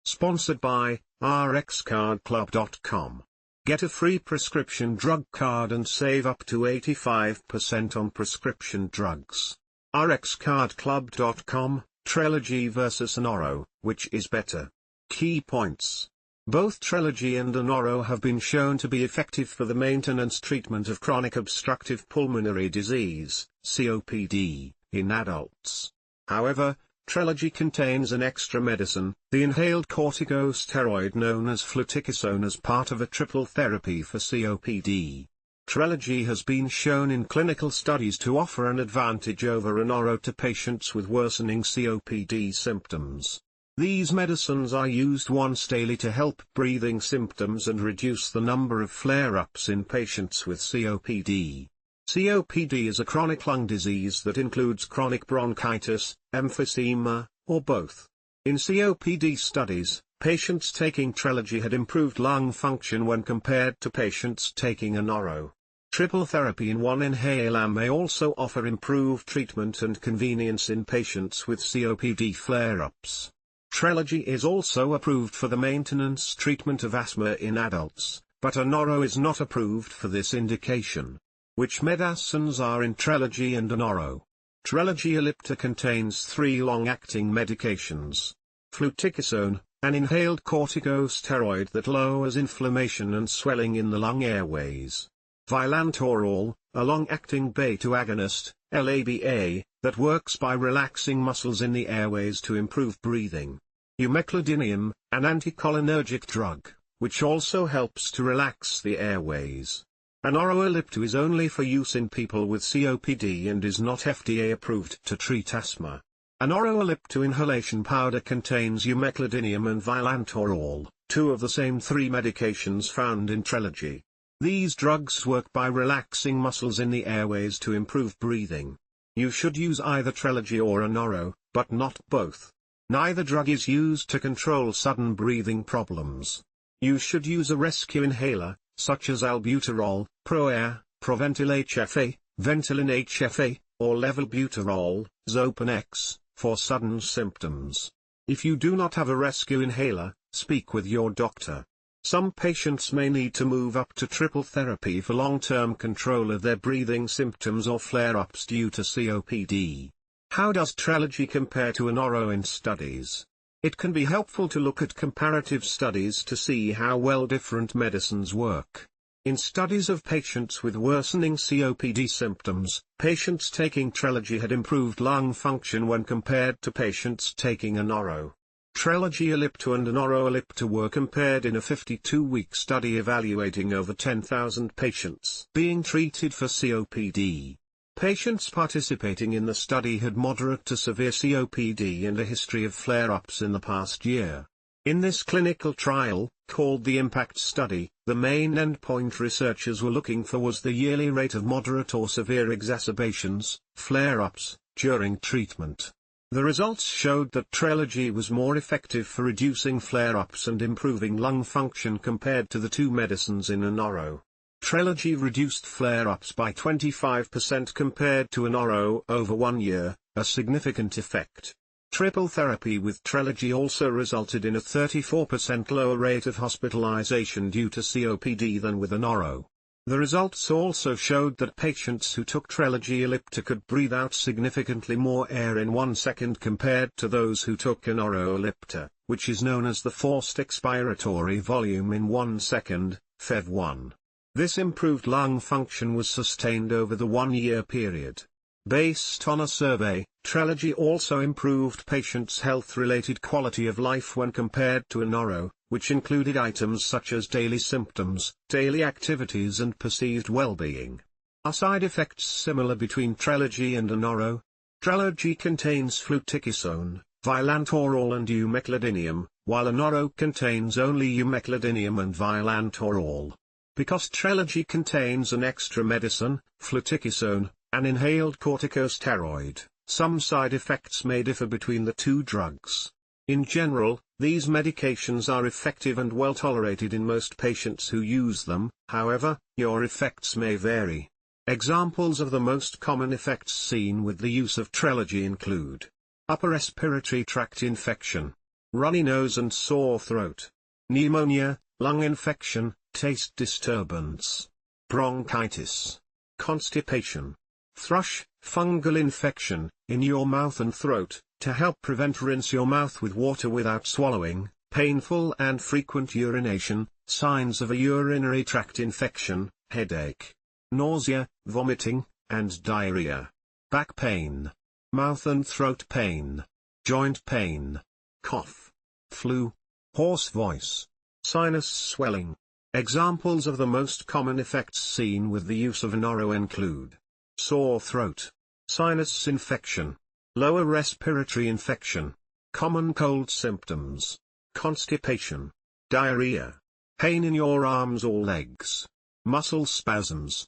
Sponsored by RxCardClub.com. Get a free prescription drug card and save up to 85% on prescription drugs. RxCardClub.com, Trelegy vs Anoro, which is better? Key points. Both Trelegy and Anoro have been shown to be effective for the maintenance treatment of chronic obstructive pulmonary disease, COPD, in adults. However, Trelegy contains an extra medicine, the inhaled corticosteroid known as fluticasone, as part of a triple therapy for COPD. Trelegy has been shown in clinical studies to offer an advantage over Anoro to patients with worsening COPD symptoms. These medicines are used once daily to help breathing symptoms and reduce the number of flare-ups in patients with COPD. COPD is a chronic lung disease that includes chronic bronchitis, emphysema, or both. In COPD studies, patients taking Trelegy had improved lung function when compared to patients taking Anoro. Triple therapy in one inhaler may also offer improved treatment and convenience in patients with COPD flare-ups. Trelegy is also approved for the maintenance treatment of asthma in adults, but Anoro is not approved for this indication. Which medicines are in Trelegy and Anoro? Trelegy Ellipta contains 3 long-acting medications. Fluticasone, an inhaled corticosteroid that lowers inflammation and swelling in the lung airways. Vilanterol, a long-acting betaagonist, LABA, that works by relaxing muscles in the airways to improve breathing. Umeclidinium, an anticholinergic drug, which also helps to relax the airways. Anoro Ellipta is only for use in people with COPD and is not FDA approved to treat asthma. Anoro Ellipta inhalation powder contains umeclidinium and vilanterol, 2 of the same 3 medications found in Trelegy. These drugs work by relaxing muscles in the airways to improve breathing. You should use either Trelegy or Anoro, but not both. Neither drug is used to control sudden breathing problems. You should use a rescue inhaler, such as albuterol, ProAir, Proventil HFA, Ventolin HFA, or levobuterol, Xopenex, for sudden symptoms. If you do not have a rescue inhaler, speak with your doctor. Some patients may need to move up to triple therapy for long-term control of their breathing symptoms or flare-ups due to COPD. How does Trelegy compare to Anoro in studies? It can be helpful to look at comparative studies to see how well different medicines work. In studies of patients with worsening COPD symptoms, patients taking Trelegy had improved lung function when compared to patients taking Anoro. Trelegy Ellipta and Anoro Ellipta were compared in a 52-week study evaluating over 10,000 patients being treated for COPD. Patients participating in the study had moderate to severe COPD and a history of flare-ups in the past year. In this clinical trial, called the IMPACT study, the main endpoint researchers were looking for was the yearly rate of moderate or severe exacerbations, flare-ups, during treatment. The results showed that Trelegy was more effective for reducing flare-ups and improving lung function compared to the 2 medicines in Anoro. Trelegy reduced flare-ups by 25% compared to Anoro over 1 year, a significant effect. Triple therapy with Trelegy also resulted in a 34% lower rate of hospitalization due to COPD than with Anoro. The results also showed that patients who took Trelegy Ellipta could breathe out significantly more air in 1 second compared to those who took Anoro Ellipta, which is known as the forced expiratory volume in 1 second, FEV1. This improved lung function was sustained over the 1-year period. Based on a survey, Trelegy also improved patients' health-related quality of life when compared to Anoro, which included items such as daily symptoms, daily activities and perceived well-being. Are side effects similar between Trelegy and Anoro? Trelegy contains fluticasone, vilanterol and umeclidinium, while Anoro contains only umeclidinium and vilanterol. Because Trelegy contains an extra medicine, fluticasone, an inhaled corticosteroid, some side effects may differ between the 2 drugs. In general, these medications are effective and well tolerated in most patients who use them, however, your effects may vary. Examples of the most common effects seen with the use of Trelegy include upper respiratory tract infection, runny nose and sore throat, pneumonia, lung infection, taste disturbance, bronchitis, constipation, thrush, fungal infection, in your mouth and throat. To help prevent, rinse your mouth with water without swallowing, painful and frequent urination, signs of a urinary tract infection, headache, nausea, vomiting, and diarrhea, back pain, mouth and throat pain, joint pain, cough, flu, hoarse voice, sinus swelling. Examples of the most common effects seen with the use of Anoro include sore throat, sinus infection, lower respiratory infection, common cold symptoms, constipation, diarrhea, pain in your arms or legs, muscle spasms,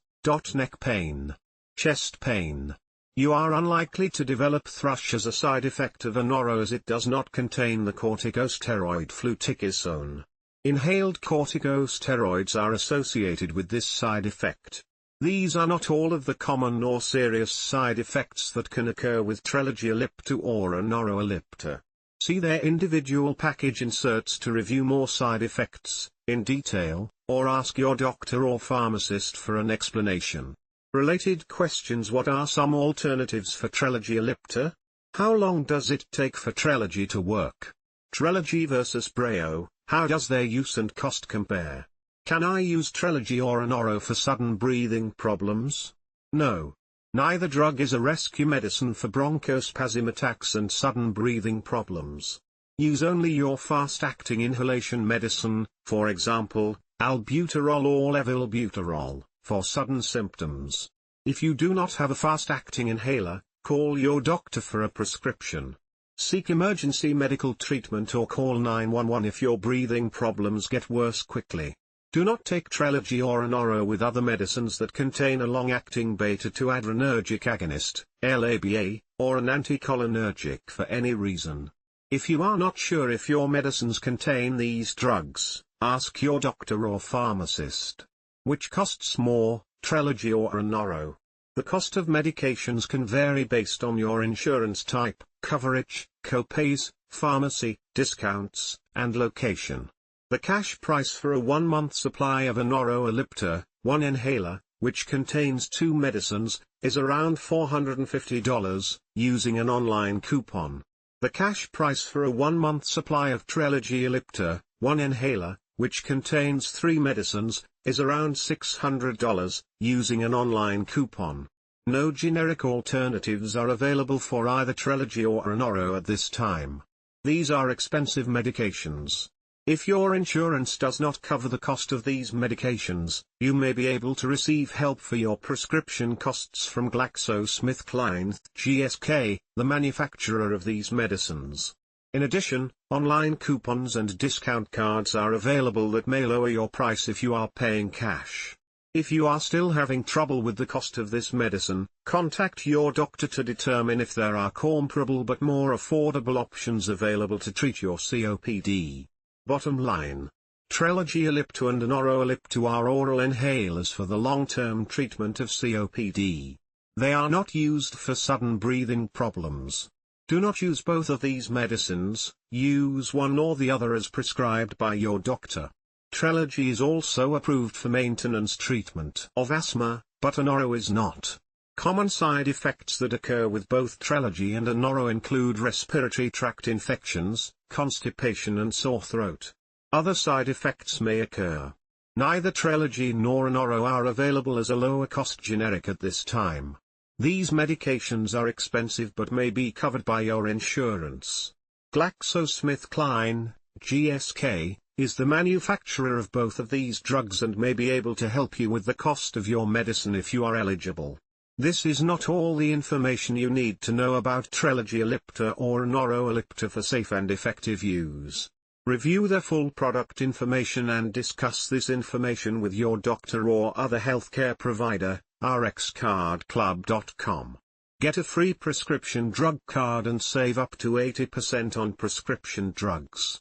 neck pain, chest pain. You are unlikely to develop thrush as a side effect of Anoro as it does not contain the corticosteroid fluticasone. Inhaled corticosteroids are associated with this side effect. These are not all of the common or serious side effects that can occur with Trelegy Ellipta or Anoro Ellipta. See their individual package inserts to review more side effects, in detail, or ask your doctor or pharmacist for an explanation. Related questions: what are some alternatives for Trelegy Ellipta? How long does it take for Trelegy to work? Trelegy versus Breo, how does their use and cost compare? Can I use Trelegy or Anoro for sudden breathing problems? No. Neither drug is a rescue medicine for bronchospasm attacks and sudden breathing problems. Use only your fast-acting inhalation medicine, for example, albuterol or levoalbuterol, for sudden symptoms. If you do not have a fast-acting inhaler, call your doctor for a prescription. Seek emergency medical treatment or call 911 if your breathing problems get worse quickly. Do not take Trelegy or Anoro with other medicines that contain a long-acting beta-2 adrenergic agonist, LABA, or an anticholinergic for any reason. If you are not sure if your medicines contain these drugs, ask your doctor or pharmacist. Which costs more, Trelegy or Anoro? The cost of medications can vary based on your insurance type, coverage, copays, pharmacy, discounts, and location. The cash price for a 1-month supply of Anoro Ellipta, 1 inhaler, which contains 2 medicines, is around $450, using an online coupon. The cash price for a 1-month supply of Trelegy Ellipta, 1 inhaler, which contains 3 medicines, is around $600, using an online coupon. No generic alternatives are available for either Trelegy or Anoro at this time. These are expensive medications. If your insurance does not cover the cost of these medications, you may be able to receive help for your prescription costs from GlaxoSmithKline (GSK), the manufacturer of these medicines. In addition, online coupons and discount cards are available that may lower your price if you are paying cash. If you are still having trouble with the cost of this medicine, contact your doctor to determine if there are comparable but more affordable options available to treat your COPD. Bottom line: Trelegy Ellipta and Anoro Ellipta are oral inhalers for the long-term treatment of COPD. They are not used for sudden breathing problems. Do not use both of these medicines, use one or the other as prescribed by your doctor. Trelegy is also approved for maintenance treatment of asthma, but Anoro is not. Common side effects that occur with both Trelegy and Anoro include respiratory tract infections, constipation and sore throat. Other side effects may occur. Neither Trelegy nor Anoro are available as a lower-cost generic at this time. These medications are expensive but may be covered by your insurance. GlaxoSmithKline, GSK, is the manufacturer of both of these drugs and may be able to help you with the cost of your medicine if you are eligible. This is not all the information you need to know about Trelegy Ellipta or Anoro Ellipta for safe and effective use. Review the full product information and discuss this information with your doctor or other healthcare provider. rxcardclub.com. Get a free prescription drug card and save up to 80% on prescription drugs.